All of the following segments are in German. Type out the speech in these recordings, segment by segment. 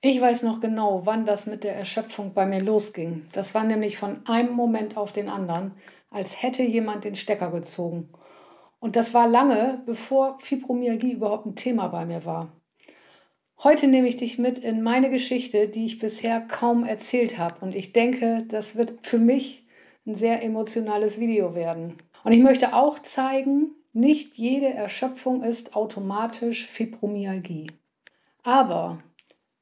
Ich weiß noch genau, wann das mit der Erschöpfung bei mir losging. Das war nämlich von einem Moment auf den anderen, als hätte jemand den Stecker gezogen. Und das war lange, bevor Fibromyalgie überhaupt ein Thema bei mir war. Heute nehme ich dich mit in meine Geschichte, die ich bisher kaum erzählt habe. Und ich denke, das wird für mich ein sehr emotionales Video werden. Und ich möchte auch zeigen, nicht jede Erschöpfung ist automatisch Fibromyalgie. Aber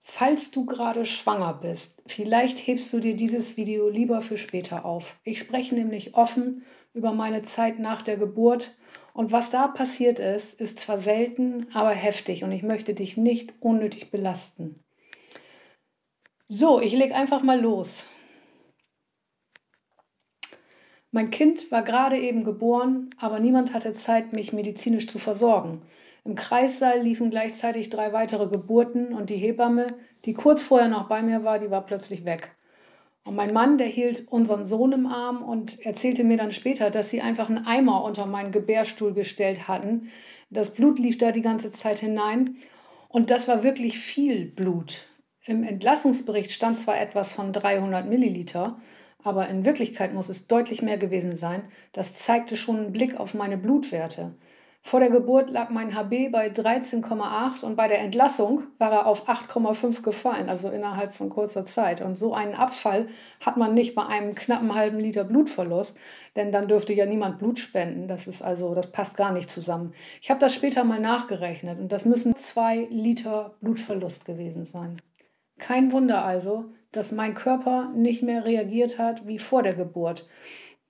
falls du gerade schwanger bist, vielleicht hebst du dir dieses Video lieber für später auf. Ich spreche nämlich offen über meine Zeit nach der Geburt und was da passiert ist zwar selten, aber heftig und ich möchte dich nicht unnötig belasten. So, ich lege einfach mal los. Mein Kind war gerade eben geboren, aber niemand hatte Zeit, mich medizinisch zu versorgen. Im Kreissaal liefen gleichzeitig 3 weitere Geburten und die Hebamme, die kurz vorher noch bei mir war, die war plötzlich weg. Und mein Mann, der hielt unseren Sohn im Arm und erzählte mir dann später, dass sie einfach einen Eimer unter meinen Gebärstuhl gestellt hatten. Das Blut lief da die ganze Zeit hinein und das war wirklich viel Blut. Im Entlassungsbericht stand zwar etwas von 300 Milliliter, aber in Wirklichkeit muss es deutlich mehr gewesen sein. Das zeigte schon einen Blick auf meine Blutwerte. Vor der Geburt lag mein HB bei 13,8 und bei der Entlassung war er auf 8,5 gefallen, also innerhalb von kurzer Zeit. Und so einen Abfall hat man nicht bei einem knappen halben Liter Blutverlust, denn dann dürfte ja niemand Blut spenden. Das passt gar nicht zusammen. Ich habe das später mal nachgerechnet und das müssen 2 Liter Blutverlust gewesen sein. Kein Wunder also, dass mein Körper nicht mehr reagiert hat wie vor der Geburt.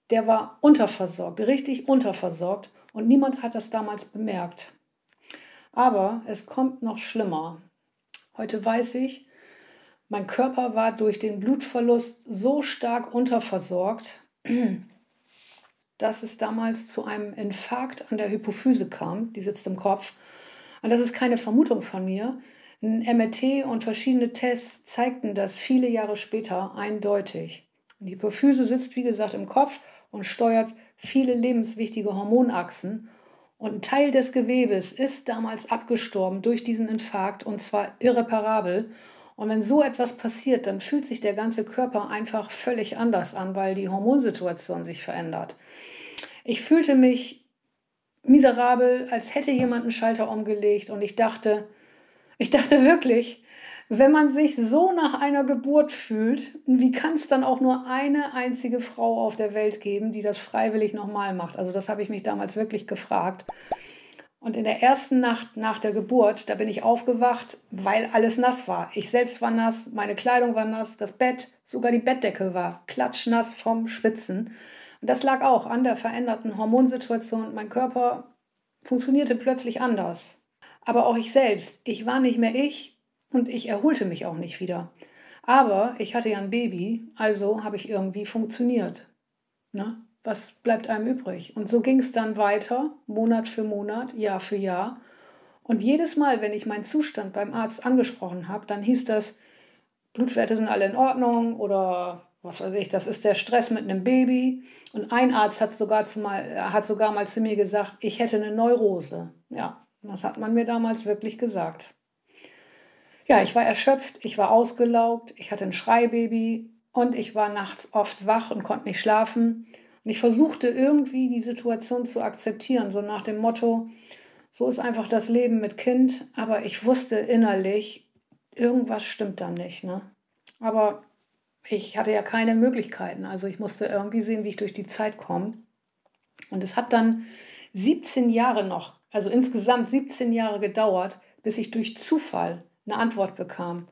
Der war unterversorgt, richtig unterversorgt und niemand hat das damals bemerkt. Aber es kommt noch schlimmer. Heute weiß ich, mein Körper war durch den Blutverlust so stark unterversorgt, dass es damals zu einem Infarkt an der Hypophyse kam, die sitzt im Kopf. Und das ist keine Vermutung von mir. Ein MRT und verschiedene Tests zeigten das viele Jahre später eindeutig. Die Hypophyse sitzt, wie gesagt, im Kopf und steuert viele lebenswichtige Hormonachsen. Und ein Teil des Gewebes ist damals abgestorben durch diesen Infarkt und zwar irreparabel. Und wenn so etwas passiert, dann fühlt sich der ganze Körper einfach völlig anders an, weil die Hormonsituation sich verändert. Ich fühlte mich miserabel, als hätte jemand einen Schalter umgelegt und ich dachte wirklich, wenn man sich so nach einer Geburt fühlt, wie kann es dann auch nur eine einzige Frau auf der Welt geben, die das freiwillig nochmal macht? Also das habe ich mich damals wirklich gefragt. Und in der ersten Nacht nach der Geburt, da bin ich aufgewacht, weil alles nass war. Ich selbst war nass, meine Kleidung war nass, das Bett, sogar die Bettdecke war klatschnass vom Schwitzen. Und das lag auch an der veränderten Hormonsituation. Mein Körper funktionierte plötzlich anders. Aber auch ich selbst, ich war nicht mehr ich und ich erholte mich auch nicht wieder. Aber ich hatte ja ein Baby, also habe ich irgendwie funktioniert. Ne? Was bleibt einem übrig? Und so ging es dann weiter, Monat für Monat, Jahr für Jahr. Und jedes Mal, wenn ich meinen Zustand beim Arzt angesprochen habe, dann hieß das, Blutwerte sind alle in Ordnung oder was weiß ich, das ist der Stress mit einem Baby. Und ein Arzt hat sogar mal zu mir gesagt, ich hätte eine Neurose. Ja, das hat man mir damals wirklich gesagt. Ja, ich war erschöpft, ich war ausgelaugt, ich hatte ein Schreibaby und ich war nachts oft wach und konnte nicht schlafen. Und ich versuchte irgendwie die Situation zu akzeptieren, so nach dem Motto, so ist einfach das Leben mit Kind. Aber ich wusste innerlich, irgendwas stimmt da nicht. Ne? Aber ich hatte ja keine Möglichkeiten. Also ich musste irgendwie sehen, wie ich durch die Zeit komme. Und es hat dann 17 Jahre noch, also insgesamt 17 Jahre gedauert, bis ich durch Zufall eine Antwort bekam.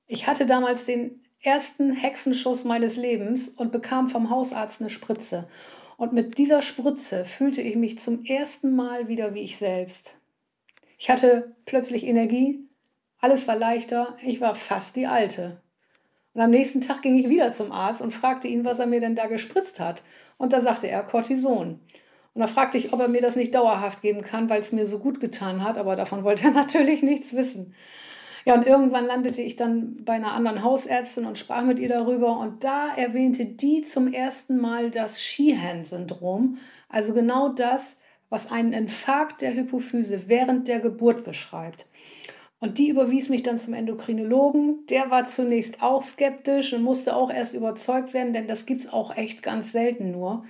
Ich hatte damals den ersten Hexenschuss meines Lebens und bekam vom Hausarzt eine Spritze. Und mit dieser Spritze fühlte ich mich zum ersten Mal wieder wie ich selbst. Ich hatte plötzlich Energie, alles war leichter, ich war fast die Alte. Und am nächsten Tag ging ich wieder zum Arzt und fragte ihn, was er mir denn da gespritzt hat. Und da sagte er Cortison. Und da fragte ich, ob er mir das nicht dauerhaft geben kann, weil es mir so gut getan hat, aber davon wollte er natürlich nichts wissen. Ja, und irgendwann landete ich dann bei einer anderen Hausärztin und sprach mit ihr darüber. Und da erwähnte die zum ersten Mal das Sheehan-Syndrom, also genau das, was einen Infarkt der Hypophyse während der Geburt beschreibt. Und die überwies mich dann zum Endokrinologen. Der war zunächst auch skeptisch und musste auch erst überzeugt werden, denn das gibt es auch echt ganz selten nur.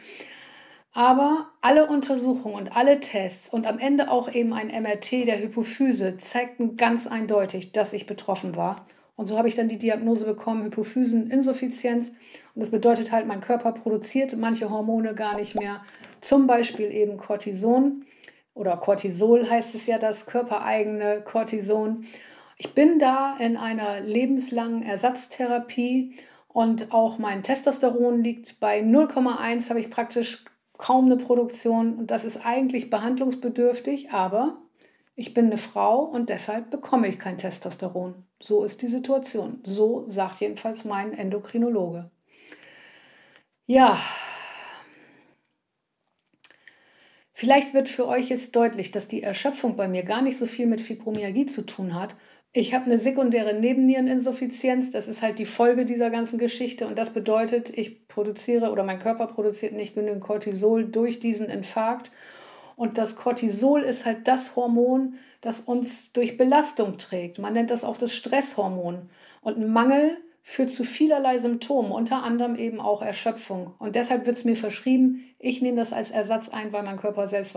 Aber alle Untersuchungen und alle Tests und am Ende auch eben ein MRT der Hypophyse zeigten ganz eindeutig, dass ich betroffen war. Und so habe ich dann die Diagnose bekommen, Hypophyseninsuffizienz. Und das bedeutet halt, mein Körper produziert manche Hormone gar nicht mehr. Zum Beispiel eben Cortison oder Cortisol heißt es ja, das körpereigene Cortison. Ich bin da in einer lebenslangen Ersatztherapie und auch mein Testosteron liegt bei 0,1, habe ich praktisch kaum eine Produktion und das ist eigentlich behandlungsbedürftig, aber ich bin eine Frau und deshalb bekomme ich kein Testosteron. So ist die Situation. So sagt jedenfalls mein Endokrinologe. Ja, vielleicht wird für euch jetzt deutlich, dass die Erschöpfung bei mir gar nicht so viel mit Fibromyalgie zu tun hat. Ich habe eine sekundäre Nebenniereninsuffizienz, das ist halt die Folge dieser ganzen Geschichte und das bedeutet, ich produziere oder mein Körper produziert nicht genügend Cortisol durch diesen Infarkt. Und das Cortisol ist halt das Hormon, das uns durch Belastung trägt. Man nennt das auch das Stresshormon. Und ein Mangel führt zu vielerlei Symptomen, unter anderem eben auch Erschöpfung. Und deshalb wird es mir verschrieben, ich nehme das als Ersatz ein, weil mein Körper selbst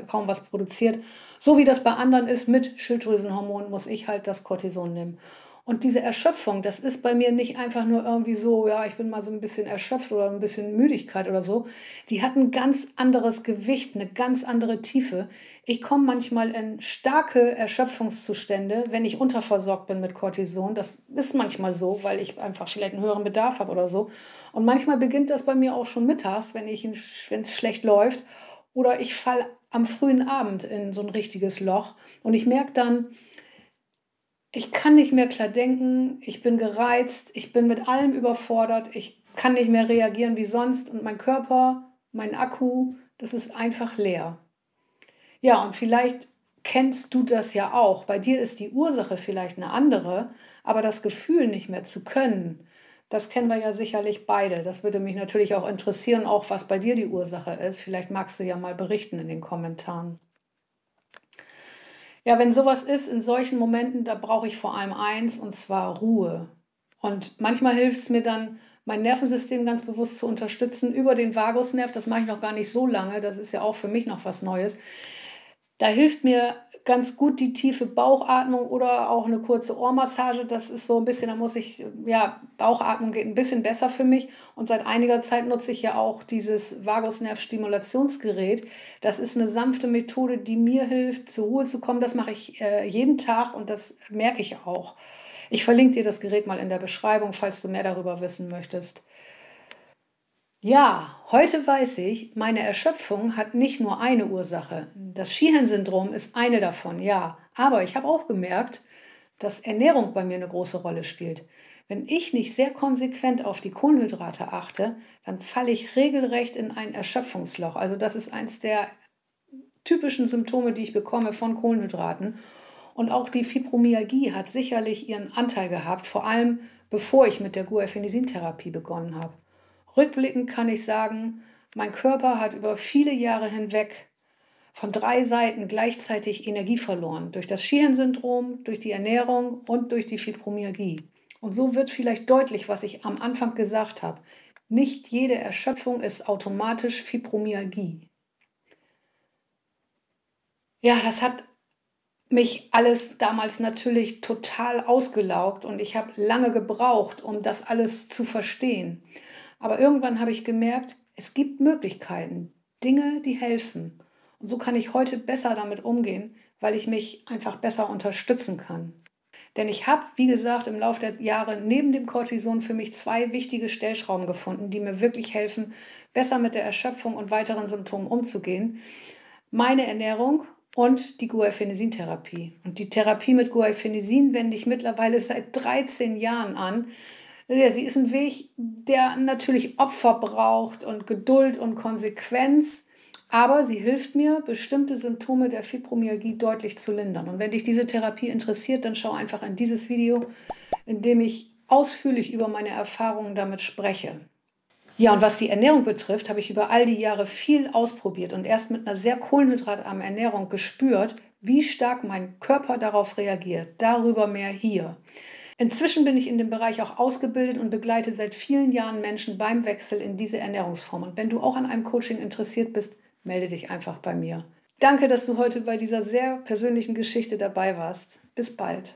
kaum was produziert. So wie das bei anderen ist, mit Schilddrüsenhormonen muss ich halt das Cortison nehmen. Und diese Erschöpfung, das ist bei mir nicht einfach nur irgendwie so, ja, ich bin mal so ein bisschen erschöpft oder ein bisschen Müdigkeit oder so. Die hat ein ganz anderes Gewicht, eine ganz andere Tiefe. Ich komme manchmal in starke Erschöpfungszustände, wenn ich unterversorgt bin mit Cortison. Das ist manchmal so, weil ich einfach vielleicht einen höheren Bedarf habe oder so. Und manchmal beginnt das bei mir auch schon mittags, wenn es schlecht läuft. Oder ich falle am frühen Abend in so ein richtiges Loch. Und ich merke dann, ich kann nicht mehr klar denken, ich bin gereizt, ich bin mit allem überfordert, ich kann nicht mehr reagieren wie sonst und mein Körper, mein Akku, das ist einfach leer. Ja, und vielleicht kennst du das ja auch. Bei dir ist die Ursache vielleicht eine andere, aber das Gefühl nicht mehr zu können, das kennen wir ja sicherlich beide. Das würde mich natürlich auch interessieren, auch was bei dir die Ursache ist. Vielleicht magst du ja mal berichten in den Kommentaren. Ja, wenn sowas ist, in solchen Momenten, da brauche ich vor allem eins, und zwar Ruhe. Und manchmal hilft es mir dann, mein Nervensystem ganz bewusst zu unterstützen über den Vagusnerv. Das mache ich noch gar nicht so lange. Das ist ja auch für mich noch was Neues. Da hilft mir ganz gut die tiefe Bauchatmung oder auch eine kurze Ohrmassage. Das ist so ein bisschen, Bauchatmung geht ein bisschen besser für mich. Und seit einiger Zeit nutze ich ja auch dieses Vagusnerv-Stimulationsgerät. Das ist eine sanfte Methode, die mir hilft, zur Ruhe zu kommen. Das mache ich jeden Tag und das merke ich auch. Ich verlinke dir das Gerät mal in der Beschreibung, falls du mehr darüber wissen möchtest. Ja, heute weiß ich, meine Erschöpfung hat nicht nur eine Ursache. Das Sheehan-Syndrom ist eine davon, ja. Aber ich habe auch gemerkt, dass Ernährung bei mir eine große Rolle spielt. Wenn ich nicht sehr konsequent auf die Kohlenhydrate achte, dann falle ich regelrecht in ein Erschöpfungsloch. Also das ist eins der typischen Symptome, die ich bekomme von Kohlenhydraten. Und auch die Fibromyalgie hat sicherlich ihren Anteil gehabt, vor allem bevor ich mit der Guaifenesin-Therapie begonnen habe. Rückblickend kann ich sagen, mein Körper hat über viele Jahre hinweg von 3 Seiten gleichzeitig Energie verloren. Durch das Sheehan-Syndrom, durch die Ernährung und durch die Fibromyalgie. Und so wird vielleicht deutlich, was ich am Anfang gesagt habe. Nicht jede Erschöpfung ist automatisch Fibromyalgie. Ja, das hat mich alles damals natürlich total ausgelaugt und ich habe lange gebraucht, um das alles zu verstehen. Aber irgendwann habe ich gemerkt, es gibt Möglichkeiten, Dinge, die helfen. Und so kann ich heute besser damit umgehen, weil ich mich einfach besser unterstützen kann. Denn ich habe, wie gesagt, im Laufe der Jahre neben dem Cortison für mich 2 wichtige Stellschrauben gefunden, die mir wirklich helfen, besser mit der Erschöpfung und weiteren Symptomen umzugehen. Meine Ernährung und die Guaifenesin-Therapie. Und die Therapie mit Guaifenesin wende ich mittlerweile seit 13 Jahren an. Ja, sie ist ein Weg, der natürlich Opfer braucht und Geduld und Konsequenz, aber sie hilft mir, bestimmte Symptome der Fibromyalgie deutlich zu lindern. Und wenn dich diese Therapie interessiert, dann schau einfach in dieses Video, in dem ich ausführlich über meine Erfahrungen damit spreche. Ja, und was die Ernährung betrifft, habe ich über all die Jahre viel ausprobiert und erst mit einer sehr kohlenhydratarmen Ernährung gespürt, wie stark mein Körper darauf reagiert. Darüber mehr hier. Inzwischen bin ich in dem Bereich auch ausgebildet und begleite seit vielen Jahren Menschen beim Wechsel in diese Ernährungsform. Und wenn du auch an einem Coaching interessiert bist, melde dich einfach bei mir. Danke, dass du heute bei dieser sehr persönlichen Geschichte dabei warst. Bis bald.